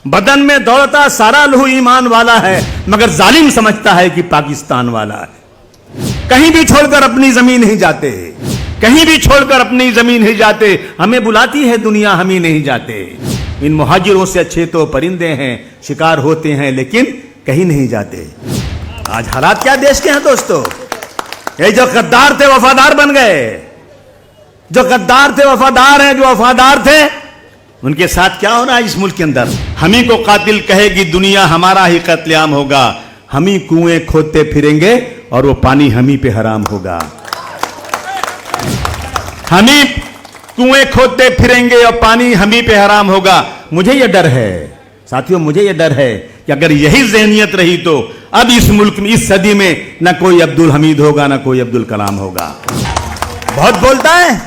बदन में दौड़ता सारा लहू ईमान वाला है, मगर जालिम समझता है कि पाकिस्तान वाला है। कहीं भी छोड़कर अपनी जमीन नहीं जाते, कहीं भी छोड़कर अपनी जमीन नहीं जाते। हमें बुलाती है दुनिया, हम ही नहीं जाते। इन मुहाजिरों से अच्छे तो परिंदे हैं, शिकार होते हैं लेकिन कहीं नहीं जाते। आज हालात क्या देश के हैं दोस्तों। ये जो गद्दार थे वफादार बन गए, जो गद्दार थे वफादार हैं, जो वफादार थे उनके साथ क्या हो रहा है इस मुल्क के अंदर। हम ही को कातिल कहेगी दुनिया, हमारा ही कत्लेआम होगा। हम ही कुएं खोदते फिरेंगे और वो पानी हम ही पे हराम होगा। हम ही कुएं खोदते फिरेंगे और पानी हम ही पे हराम होगा। मुझे यह डर है साथियों, मुझे यह डर है कि अगर यही ज़हनियत रही तो अब इस मुल्क में, इस सदी में ना कोई अब्दुल हमीद होगा, ना कोई अब्दुल कलाम होगा। बहुत बोलता है,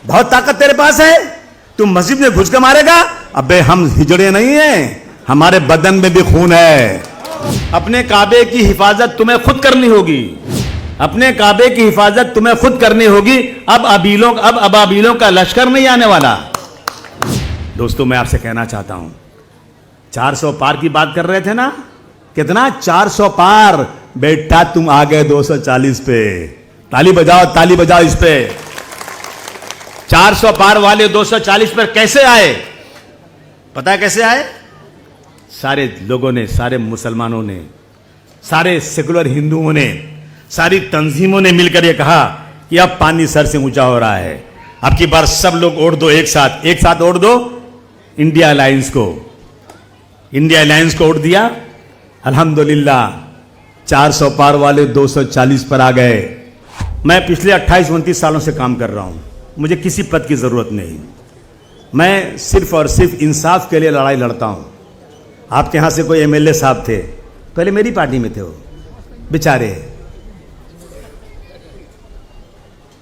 बहुत ताकत तेरे पास है, तुम मस्जिद में घुस के मारेगा। अबे हम हिजड़े नहीं हैं, हमारे बदन में भी खून है। अपने काबे की हिफाजत तुम्हें खुद करनी होगी, अपने काबे की हिफाजत तुम्हें खुद करनी होगी। अब अबाबीलों का लश्कर नहीं आने वाला। दोस्तों मैं आपसे कहना चाहता हूं, 400 पार की बात कर रहे थे ना, कितना 400 पार। बेटा तुम आ गए 240 पे। ताली बजाओ इस पे। 400 पार वाले 240 पर कैसे आए? पता है कैसे आए? सारे लोगों ने, सारे मुसलमानों ने, सारे सेकुलर हिंदुओं ने, सारी तंजीमों ने मिलकर यह कहा कि अब पानी सर से ऊंचा हो रहा है, अब की बार सब लोग ओढ़ दो, एक साथ ओढ़ दो इंडिया अलायंस को। इंडिया अलायंस को ओढ़ दिया। अल्हम्दुलिल्लाह 400 पार वाले 240 पर आ गए। मैं पिछले 28-29 सालों से काम कर रहा हूं, मुझे किसी पद की जरूरत नहीं। मैं सिर्फ और सिर्फ इंसाफ के लिए लड़ाई लड़ता हूं। आपके यहां से कोई एमएलए साहब थे, पहले मेरी पार्टी में थे, वो बेचारे,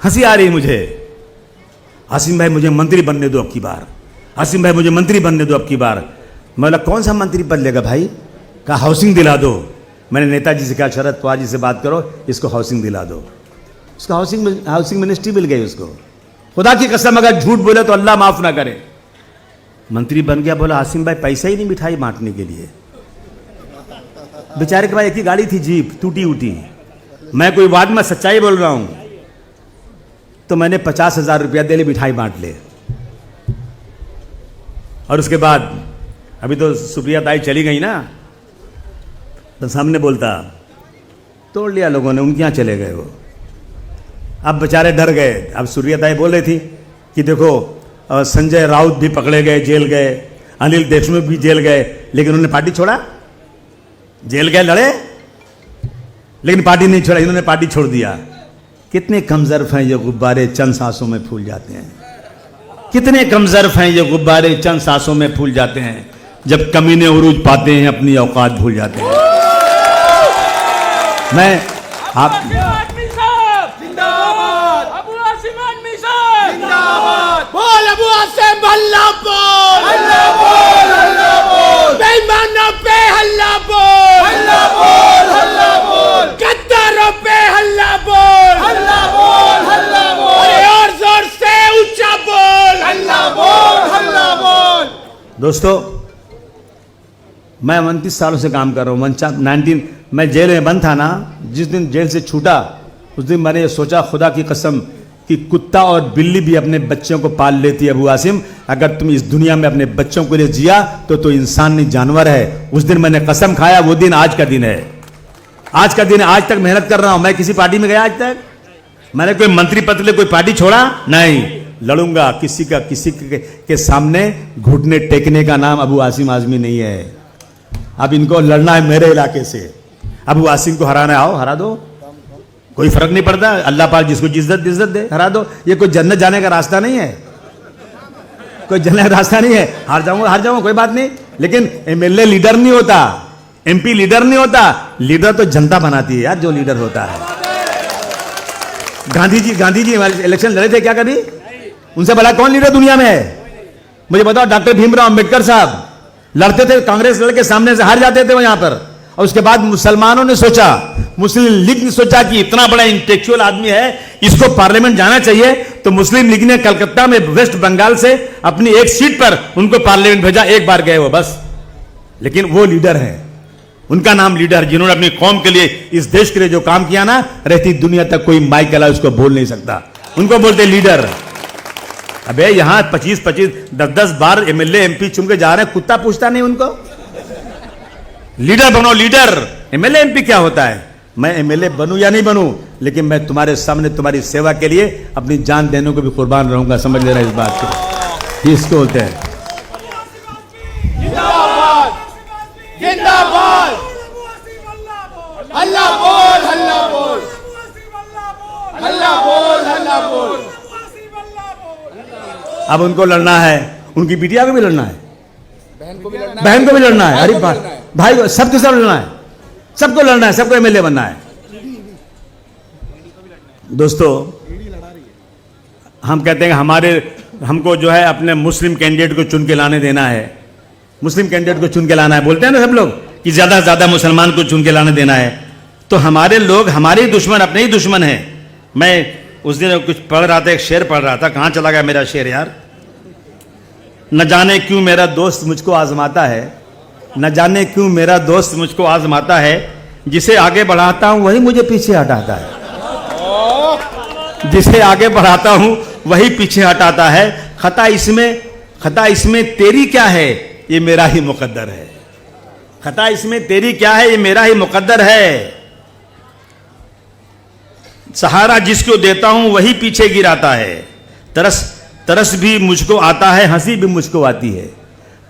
हंसी आ रही मुझे। आसिम भाई मुझे मंत्री बनने दो अब की बार, आसिम भाई मुझे मंत्री बनने दो अब की बार। मैं बोला कौन सा मंत्री पद लेगा भाई? कहा हाउसिंग दिला दो। मैंने नेताजी से कहा शरद पवार जी से बात करो, इसको हाउसिंग दिला दो। उसको हाउसिंग मिनिस्ट्री मिल गई उसको। खुदा की कसम अगर झूठ बोले तो अल्लाह माफ ना करे। मंत्री बन गया। बोला आसिम भाई पैसा ही नहीं मिठाई बांटने के लिए। बेचारे के पास एक ही गाड़ी थी, जीप टूटी उटी। मैं कोई वार्ड में सच्चाई बोल रहा हूं, तो मैंने 50,000 रुपया दे ले, मिठाई बांट ले। और उसके बाद अभी तो सुप्रिया ताई चली गई ना, तो सामने बोलता तोड़ लिया लोगों ने, उनके यहां चले गए वो। अब बेचारे डर गए। अब सुप्रिया ताई बोल रही थी कि देखो संजय राउत भी पकड़े गए, जेल गए, अनिल देशमुख भी जेल गए, लेकिन उन्होंने पार्टी छोड़ा। जेल गए, लड़े, लेकिन पार्टी नहीं छोड़ा। इन्होंने पार्टी छोड़ दिया। कितने कमजोर हैं ये गुब्बारे, चंद सांसों में फूल जाते हैं। कितने कमजोर हैं ये गुब्बारे, चंद सांसों में फूल जाते हैं। जब कमीने उरूज पाते हैं अपनी औकात भूल जाते हैं। मैं आप बोल अबू आसिम अल्लाह बोल, अल्लाह बोल, अल्लाह बोल, बेईमानों पे हल्ला बोल, अल्लाह बोल, अल्लाह बोल, गद्दारों पे हल्ला बोल, अल्लाह बोल, अल्लाह बोल, और जोर से ऊंचा बोल, अल्लाह बोल, अल्लाह बोल। दोस्तों मैं 29 सालों से काम कर रहा हूँ। मैं जेल में बंद था ना, जिस दिन जेल से छूटा उस दिन मैंने ये सोचा खुदा की कसम कि कुत्ता और बिल्ली भी अपने बच्चों को पाल लेती है। अबू आसिम अगर तुम इस दुनिया में अपने बच्चों के लिए जिया तो इंसान नहीं जानवर है। उस दिन मैंने कसम खाया, वो दिन आज का दिन है। आज का दिन है। आज तक मेहनत कर रहा हूं। मैं किसी पार्टी में गया आज तक? मैंने कोई मंत्री पद ले कोई पार्टी छोड़ा नहीं। लड़ूंगा किसी के सामने घुटने टेकने का नाम अबू आसिम आजमी नहीं है। अब इनको लड़ना है मेरे इलाके से। अबू आसिम को हराना है, आओ हरा दो, कोई फर्क नहीं पड़ता। अल्लाह पाक जिसको इज्जत दे, हरा दो। ये कोई जन्नत जाने का रास्ता नहीं है, कोई जन्नत का रास्ता नहीं है। हार जाऊंगा कोई बात नहीं, लेकिन एमएलए लीडर नहीं होता, एमपी लीडर नहीं होता। लीडर तो जनता बनाती है यार, जो लीडर होता है। गांधी जी इलेक्शन लड़े थे क्या कभी? उनसे बड़ा कौन लीडर दुनिया में है? मुझे बताओ। डॉक्टर भीमराव अंबेडकर साहब लड़ते थे, कांग्रेस लड़के सामने से हार जाते थे वो यहां पर। और उसके बाद मुसलमानों ने सोचा, मुस्लिम लीग ने सोचा कि इतना बड़ा इंटेलेक्चुअल आदमी है, इसको पार्लियामेंट जाना चाहिए। तो मुस्लिम लीग ने कलकत्ता में वेस्ट बंगाल से अपनी एक सीट पर उनको पार्लियामेंट भेजा। एक बार गए वो, बस लेकिन वो लीडर हैं, उनका नाम लीडर, जिन्होंने अपनी कौम के लिए, इस देश के लिए जो काम किया ना, रहती दुनिया तक कोई माइक अला उसको बोल नहीं सकता, उनको बोलते लीडर। अबे यहां 25-25, 10-10 बार एमएलए एमपी चुन के जा रहे हैं, कुत्ता पूछता नहीं उनको? लीडर बनो, लीडर। एमएलए एमपी क्या होता है? मैं एमएलए बनूं या नहीं बनूं, लेकिन मैं तुम्हारे सामने तुम्हारी सेवा के लिए अपनी जान देने को भी कुर्बान रहूंगा। समझ लेना इस बात को, इसको बोलते हैं जिंदाबाद जिंदाबाद। हल्ला बोल हल्ला बोल हल्ला बोल हल्ला बोल। अब उनको लड़ना है, उनकी बिटिया को भी लड़ना है, बहन को भी लड़ना है। अरे भाई सबके सब लड़ना है, सबको लड़ना है, सबको एमएलए बनना है। दोस्तों, हम कहते हैं हमको जो है अपने मुस्लिम कैंडिडेट को चुन के लाने देना है, मुस्लिम कैंडिडेट को चुन के लाना है। बोलते हैं ना सब लोग कि ज्यादा से ज्यादा मुसलमान को चुन के लाने देना है। तो हमारे लोग हमारे ही दुश्मन, अपने ही दुश्मन हैं। मैं उस दिन कुछ पढ़ रहा था, एक शेर पढ़ रहा था, कहां चला गया मेरा शेर यार? न जाने क्यों मेरा दोस्त मुझको आजमाता है, न जाने क्यों मेरा दोस्त मुझको आजमाता है, जिसे आगे बढ़ाता हूं वही मुझे पीछे हटाता है, जिसे आगे बढ़ाता हूं वही पीछे हटाता है। खता इसमें तेरी क्या है, ये मेरा ही मुकद्दर है। खता इसमें तेरी क्या है, ये मेरा ही मुकद्दर है। सहारा जिसको देता हूं वही पीछे गिराता है। तरस भी मुझको आता है, हंसी भी मुझको आती है।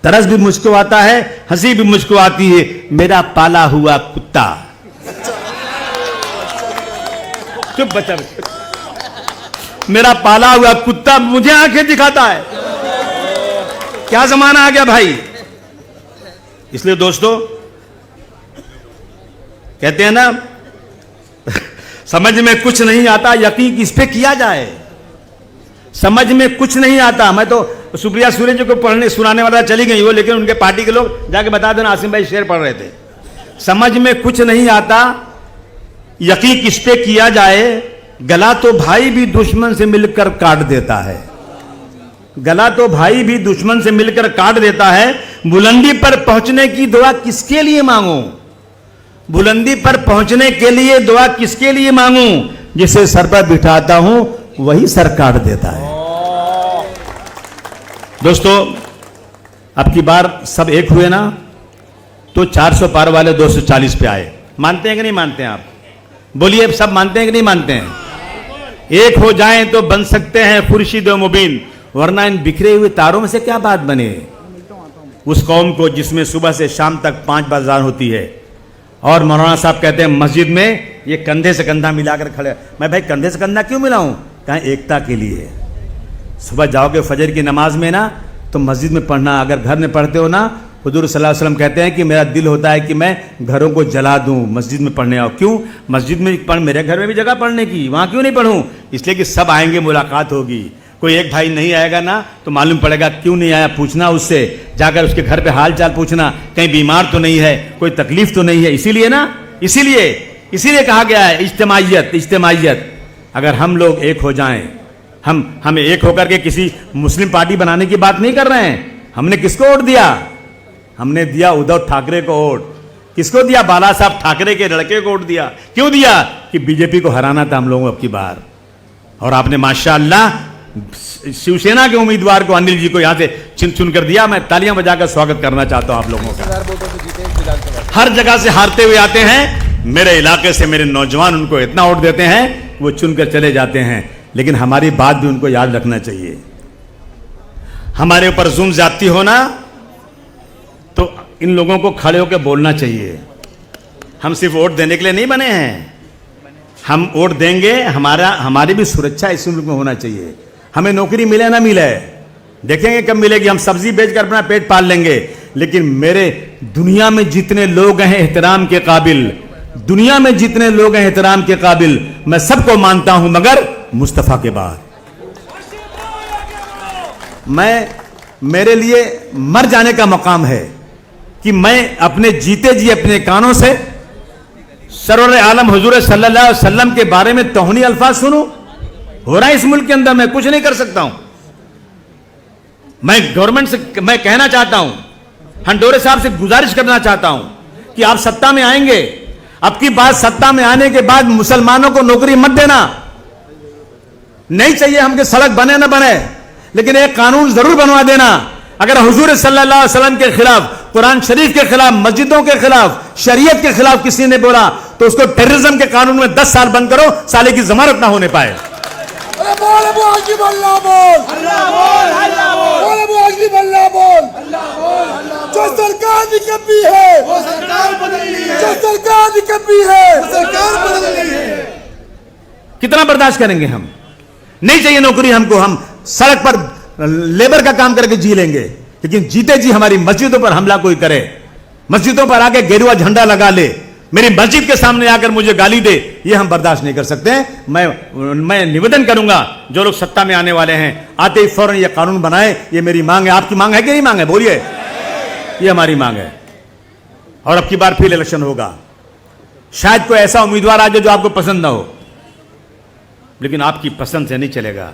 तरस भी मुझको आता है, हंसी भी मुझको आती है। मेरा पाला हुआ कुत्ता, चुप बच्चा, मेरा पाला हुआ कुत्ता मुझे आंखें दिखाता है। क्या जमाना आ गया भाई। इसलिए दोस्तों कहते हैं ना, समझ में कुछ नहीं आता, यकीन किस पे किया जाए। समझ में कुछ नहीं आता। मैं तो सुप्रिया सुरे जी को पढ़ने सुनाने वाला चली गई वो, लेकिन उनके पार्टी के लोग जाके बता देना आसिम भाई शेर पढ़ रहे थे। समझ में कुछ नहीं आता, यकीन किस पे किया जाए। गला तो भाई भी दुश्मन से मिलकर काट देता है, गला तो भाई भी दुश्मन से मिलकर काट देता है। बुलंदी पर पहुंचने की दुआ किसके लिए मांगू, बुलंदी पर पहुंचने के लिए दुआ किसके लिए मांगू, जिसे सर पर बिठाता हूं वही सर काट देता है। दोस्तों, अब की बार सब एक हुए ना, तो 400 पार वाले 240 पे आए। मानते हैं कि नहीं मानते हैं आप? बोलिए, सब मानते हैं कि नहीं मानते हैं? एक हो जाएं तो बन सकते हैं खुर्शीद व मुबीन, वरना इन बिखरे हुए तारों में से क्या बात बने। उस कौम को जिसमें सुबह से शाम तक 5 बाजार होती है, और मौलाना साहब कहते हैं मस्जिद में ये कंधे से कंधा मिलाकर खड़े। मैं भाई कंधे से कंधा क्यों मिलाऊं? कहें एकता के लिए। सुबह जाओगे फजर की नमाज में ना, तो मस्जिद में पढ़ना। अगर घर में पढ़ते हो ना, हुजूर सल्लल्लाहु अलैहि वसल्लम कहते हैं कि मेरा दिल होता है कि मैं घरों को जला दूं, मस्जिद में पढ़ने आओ। क्यों? मस्जिद में पढ़, मेरे घर में भी जगह पढ़ने की, वहां क्यों नहीं पढ़ूं? इसलिए कि सब आएंगे, मुलाकात होगी। कोई एक भाई नहीं आएगा ना, तो मालूम पड़ेगा क्यों नहीं आया, पूछना उससे, जाकर उसके घर पे हाल चाल पूछना, कहीं बीमार तो नहीं है, कोई तकलीफ तो नहीं है। इसीलिए ना, इसीलिए कहा गया है इज्तिमाइयत। अगर हम लोग एक हो जाएं, हम एक होकर के किसी मुस्लिम पार्टी बनाने की बात नहीं कर रहे हैं। हमने किसको वोट दिया? हमने दिया उद्धव ठाकरे को वोट। किसको दिया? बाला साहब ठाकरे के लड़के को वोट दिया। क्यों दिया? कि बीजेपी को हराना था हम लोगों अब की बार। और आपने माशाअल्लाह शिवसेना के उम्मीदवार को, अनिल जी को यहां से चुन कर दिया। मैं तालियां बजाकर स्वागत करना चाहता हूं आप लोगों का। हर जगह से हारते हुए आते हैं, मेरे इलाके से मेरे नौजवान उनको इतना वोट देते हैं, वो चुनकर चले जाते हैं। लेकिन हमारी बात भी उनको याद रखना चाहिए। हमारे ऊपर जुल्म ज्यादती होना, तो इन लोगों को खड़े होकर बोलना चाहिए। हम सिर्फ वोट देने के लिए नहीं बने हैं, हम वोट देंगे, हमारी भी सुरक्षा इस मुल्क में होना चाहिए। हमें नौकरी मिले ना मिले, देखेंगे कब मिलेगी, हम सब्जी बेचकर अपना पेट पाल लेंगे। लेकिन मेरे दुनिया में जितने लोग हैं एहतराम के काबिल, दुनिया में जितने लोग हैं एहतराम के काबिल, मैं सबको मानता हूं मगर मुस्तफा के बाद। मेरे लिए मर जाने का मकाम है कि मैं अपने जीते जी अपने कानों से सरवर आलम हुजूर सल्लल्लाहु अलैहि वसल्लम के बारे में तौहीनी अल्फाज सुनूं। हो रहा है इस मुल्क के अंदर, मैं कुछ नहीं कर सकता हूं। मैं गवर्नमेंट से मैं कहना चाहता हूं हंडोरे साहब से गुजारिश करना चाहता हूं कि आप सत्ता में आएंगे, अब की बात सत्ता में आने के बाद मुसलमानों को नौकरी मत देना। नहीं चाहिए हमके सड़क बने ना बने, लेकिन एक कानून जरूर बनवा देना। अगर हुजूर सल्लल्लाहु अलैहि वसल्लम के खिलाफ, कुरान शरीफ के खिलाफ, मस्जिदों के खिलाफ, शरीयत के खिलाफ किसी ने बोला तो उसको टेररिज्म के कानून में 10 साल बंद करो, साले की जमानत ना होने पाए। अरे बोल अबू आसिम अल्लाह बोल, अल्लाह बोल, अल्लाह बोल, बोल अबू आसिम अल्लाह बोल, अल्लाह बोल, अल्लाह बोल। जो सरकार निकम्मी है वो सरकार बदलनी है, जो सरकार निकम्मी है वो सरकार बदलनी है। कितना बर्दाश्त करेंगे हम? नहीं चाहिए नौकरी हमको, हम सड़क पर लेबर का काम करके जी लेंगे, लेकिन जीते जी हमारी मस्जिदों पर हमला कोई करे, मस्जिदों पर आके गेरुआ झंडा लगा ले, मेरी मस्जिद के सामने आकर मुझे गाली दे, ये हम बर्दाश्त नहीं कर सकते। मैं निवेदन करूंगा जो लोग सत्ता में आने वाले हैं, आते ही फौरन ये कानून बनाए। ये मेरी मांग है। आपकी मांग है कि नहीं मांग है? बोलिए। ये हमारी मांग है। और अब की बार फिर इलेक्शन होगा, शायद कोई ऐसा उम्मीदवार आ जाए जो आपको पसंद ना हो, लेकिन आपकी पसंद से नहीं चलेगा,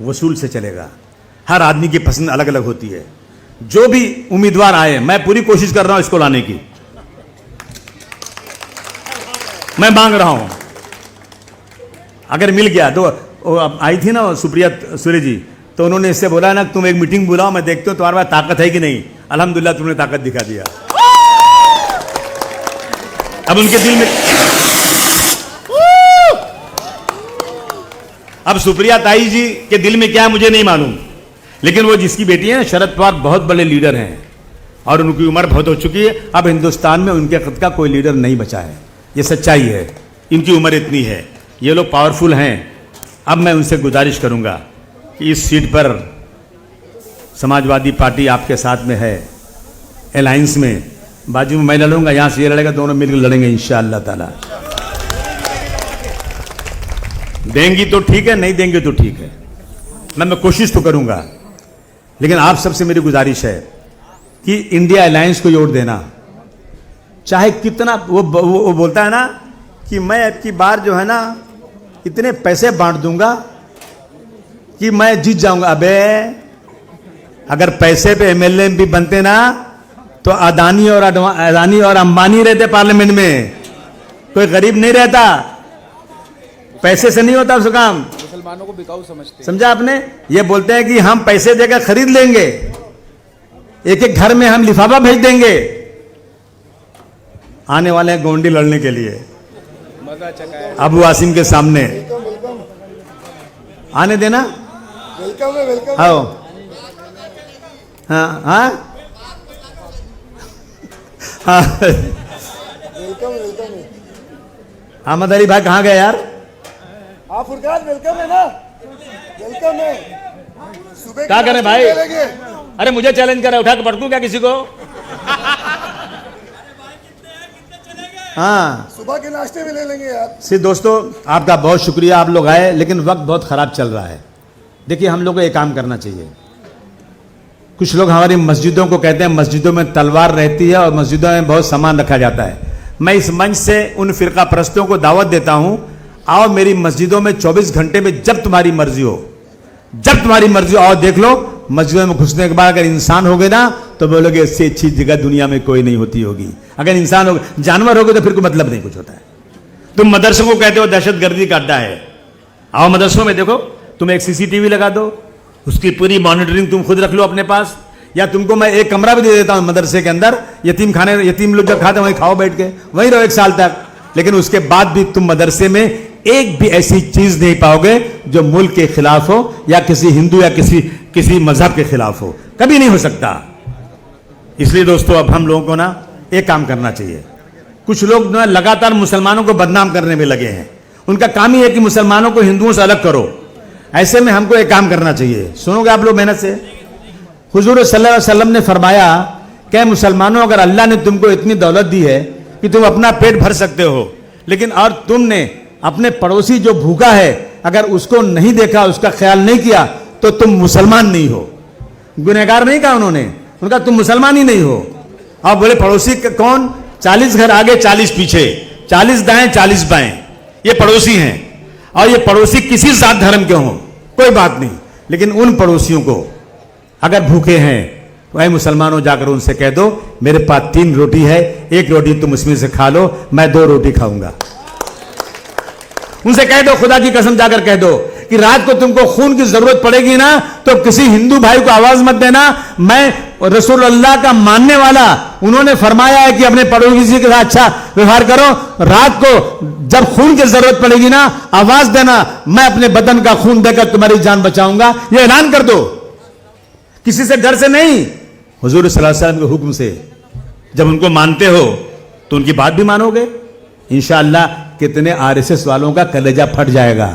वसूल से चलेगा। हर आदमी की पसंद अलग अलग होती है। जो भी उम्मीदवार आए, मैं पूरी कोशिश कर रहा हूं इसको लाने की, मैं मांग रहा हूं। अगर मिल गया तो अब आई थी ना सुप्रिया सुरे जी, तो उन्होंने इससे बोला ना तुम एक मीटिंग बुलाओ, मैं देखते हो तुम्हारे पास ताकत है कि नहीं। अल्हम्दुलिल्लाह तुमने ताकत दिखा दिया। अब उनके दिल में, अब सुप्रिया ताई जी के दिल में क्या है मुझे नहीं मालूम, लेकिन वो जिसकी बेटी है शरद पवार बहुत बड़े लीडर हैं और उनकी उम्र बहुत हो चुकी है। अब हिंदुस्तान में उनके खुद का कोई लीडर नहीं बचा है, ये सच्चाई है। इनकी उम्र इतनी है, ये लोग पावरफुल हैं। अब मैं उनसे गुजारिश करूंगा कि इस सीट पर समाजवादी पार्टी आपके साथ में है, अलायंस में, बाजू में मैं लड़ूंगा, यहां से ये लड़ेगा, दोनों मिलकर लड़ेंगे इंशाअल्लाह ताला। देंगी तो ठीक है, नहीं देंगे तो ठीक है, मैं कोशिश तो करूंगा। लेकिन आप सबसे मेरी गुजारिश है कि इंडिया अलायंस को वोट देना, चाहे कितना वो बोलता है ना कि मैं अब की बार जो है ना इतने पैसे बांट दूंगा कि मैं जीत जाऊंगा। अबे अगर पैसे पे एमएलए भी बनते ना तो अदानी और अंबानी रहते पार्लियामेंट में, कोई गरीब नहीं रहता। पैसे से नहीं होता उसका काम। मुसलमानों को बिकाऊ समझते, समझा आपने? ये बोलते हैं कि हम पैसे देकर खरीद लेंगे, एक एक घर में हम लिफाफा भेज देंगे। आने वाले हैं गोंडी लड़ने के लिए मजा चकाए। अबू आसिम के सामने आने देना। वेलकम है, वेलकम। आओ। हाँ हाँ हाँ। वेलकम, वेलकम है। अहमद अली भाई कहाँ गए यार? हाँ फुरकान, वेलकम है ना, वेलकम है। सुबह क्या करें भाई? लेंगे। अरे मुझे चैलेंज कर रहा है, उठा के पटकूं क्या किसी को? हाँ सुबह के नाश्ते में ले लेंगे यार। सिर्फ दोस्तों आपका बहुत शुक्रिया, आप लोग आए, लेकिन वक्त बहुत ख़राब चल रहा है। देखिए हम लोग को एक काम करना चाहिए। कुछ लोग हमारी मस्जिदों को कहते हैं मस्जिदों में तलवार रहती है और मस्जिदों में बहुत सामान रखा जाता है। मैं इस मंच से उन फिरका परस्तों को दावत देता हूं, आओ मेरी मस्जिदों में 24 घंटे में जब तुम्हारी मर्जी हो, जब तुम्हारी मर्जी हो, आओ देख लो। मस्जिदों में घुसने के बाद अगर इंसान हो गए ना तो बोलोगे इससे अच्छी जगह दुनिया में कोई नहीं होती होगी। अगर इंसान हो गए, जानवर हो गए तो फिर कोई मतलब नहीं कुछ होता है। तुम मदरसों को कहते हो दहशतगर्दी का अड्डा है, आओ मदरसों में देखो, तुम एक सीसीटीवी लगा दो, उसकी पूरी मॉनिटरिंग तुम खुद रख लो अपने पास, या तुमको मैं एक कमरा भी दे देता हूं मदरसे के अंदर, यतीम खाने, यतीम लोग जब खाते हैं वहीं खाओ बैठ के, वहीं रहो 1 साल तक। लेकिन उसके बाद भी तुम मदरसे में एक भी ऐसी चीज नहीं पाओगे जो मुल्क के खिलाफ हो या किसी हिंदू या किसी मजहब के खिलाफ हो, कभी नहीं हो सकता। इसलिए दोस्तों अब हम लोगों को ना एक काम करना चाहिए। कुछ लोग ना लगातार मुसलमानों को बदनाम करने में लगे हैं, उनका काम ही है कि मुसलमानों को हिंदुओं से अलग करो। ऐसे में हमको एक काम करना चाहिए, सुनोगे आप लोग मेहनत से? हुजूर सल्लल्लाहु अलैहि वसल्लम ने फरमाया कि मुसलमानों अगर अल्लाह ने तुमको इतनी दौलत दी है कि तुम अपना पेट भर सकते हो, लेकिन और तुमने अपने पड़ोसी जो भूखा है अगर उसको नहीं देखा, उसका ख्याल नहीं किया, तो तुम मुसलमान नहीं हो। गुनहगार नहीं कहा उन्होंने, उनका तुम मुसलमान ही नहीं हो। अब बोले पड़ोसी कौन? 40 घर आगे 40 पीछे, 40 दाएं 40 बाएं, ये पड़ोसी हैं। और ये पड़ोसी किसी जात धर्म के हों कोई बात नहीं, लेकिन उन पड़ोसियों को अगर भूखे हैं वही मुसलमानों जाकर उनसे कह दो मेरे पास 3 रोटी है, 1 रोटी तुम उसमें से खा लो, मैं 2 रोटी खाऊंगा। उनसे कह दो, खुदा की कसम जाकर कह दो कि रात को तुमको खून की जरूरत पड़ेगी ना तो किसी हिंदू भाई को आवाज मत देना, मैं रसूल अल्लाह का मानने वाला, उन्होंने फरमाया है कि अपने पड़ोसी के साथ अच्छा व्यवहार करो, रात को जब खून की जरूरत पड़ेगी ना आवाज देना, मैं अपने बदन का खून देकर तुम्हारी जान बचाऊंगा। यह ऐलान कर दो, किसी से डर से नहीं, हुजूर सल्लल्लाहु अलैहि वसल्लम के हुक्म से। जब उनको मानते हो तो उनकी बात भी मानोगे, इंशाअल्लाह कितने आरएसएस वालों का कलेजा फट जाएगा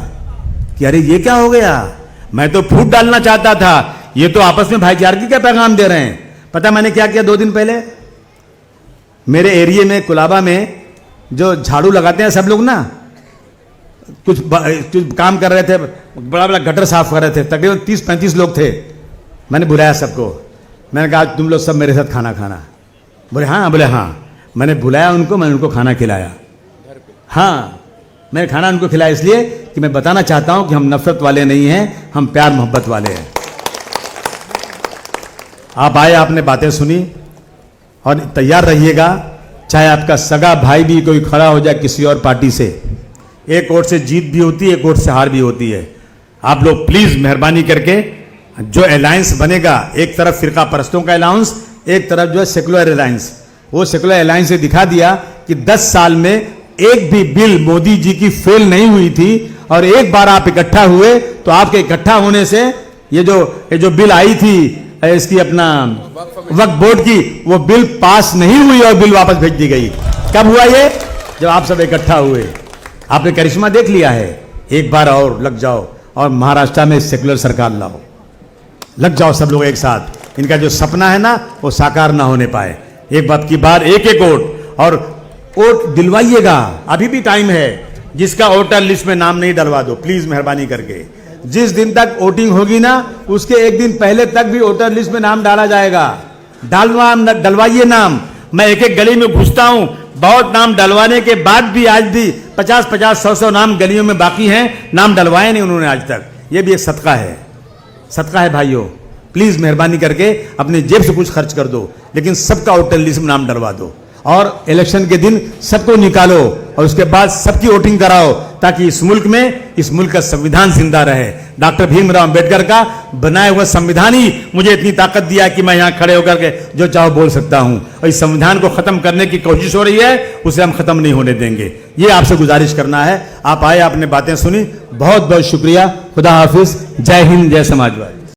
कि अरे ये क्या हो गया, मैं तो फूट डालना चाहता था, ये तो आपस में भाईचारगी का पैगाम दे रहे हैं। पता मैंने क्या किया 2 दिन पहले, मेरे एरिया में कुलाबा में जो झाड़ू लगाते हैं सब लोग ना, कुछ काम कर रहे थे, बड़ा बड़ा गटर साफ कर रहे थे, तकरीबन 30-35 लोग थे। मैंने बुलाया सबको, मैंने कहा तुम लोग सब मेरे साथ खाना खाना। बोले हाँ। मैंने बुलाया उनको, मैंने उनको खाना खिलाया। हाँ, मैंने खाना उनको खिलाया इसलिए कि मैं बताना चाहता हूं कि हम नफरत वाले नहीं हैं, हम प्यार मोहब्बत वाले हैं। आप आए, आपने बातें सुनी और तैयार रहिएगा, चाहे आपका सगा भाई भी कोई खड़ा हो जाए किसी और पार्टी से, एक ओर से जीत भी होती है, एक ओर से हार भी होती है। आप लोग प्लीज मेहरबानी करके जो अलायंस बनेगा, एक तरफ फिरका परस्तों का अलायंस, एक तरफ जो है सेकुलर अलायंस, वो सेकुलर अलायंस ने दिखा दिया कि 10 साल में एक भी बिल मोदी जी की फेल नहीं हुई थी, और एक बार आप इकट्ठा हुए तो आपके इकट्ठा होने से ये जो बिल आई थी इसकी अपना वक्फ बोर्ड की, वो बिल पास नहीं हुई और बिल वापस भेज दी गई। कब हुआ ये? जब आप सब इकट्ठा हुए। आपने करिश्मा देख लिया है, एक बार और लग जाओ और महाराष्ट्र में सेकुलर सरकार लाओ, लग जाओ सब लोग एक साथ। इनका जो सपना है ना वो साकार ना होने पाए। एक बात की बार, एक वोट, और वोट दिलवाइएगा, अभी भी टाइम है। जिसका वोटर लिस्ट में नाम नहीं डलवा दो प्लीज मेहरबानी करके। जिस दिन तक वोटिंग होगी ना उसके एक दिन पहले तक भी वोटर लिस्ट में नाम डाला जाएगा। डलवाइए नाम। मैं एक एक गली में घुसता हूं, बहुत नाम डलवाने के बाद भी आज भी 50-50, 100-100 नाम गलियों में बाकी हैं, नाम डलवाए नहीं उन्होंने आज तक। ये भी एक सदका है, सदका है भाइयों। प्लीज मेहरबानी करके अपने जेब से कुछ खर्च कर दो, लेकिन सबका वोटर लिस्ट में नाम डलवा दो, और इलेक्शन के दिन सबको निकालो और उसके बाद सबकी वोटिंग कराओ, ताकि इस मुल्क का संविधान जिंदा रहे। डॉक्टर भीमराव अंबेडकर का बनाया हुआ संविधान ही मुझे इतनी ताकत दिया कि मैं यहां खड़े होकर के जो चाहो बोल सकता हूं, और इस संविधान को खत्म करने की कोशिश हो रही है, उसे हम खत्म नहीं होने देंगे। ये आपसे गुजारिश करना है। आप आए, आपने बातें सुनी, बहुत बहुत शुक्रिया। खुदा हाफिज, जय हिंद, जय समाजवादी।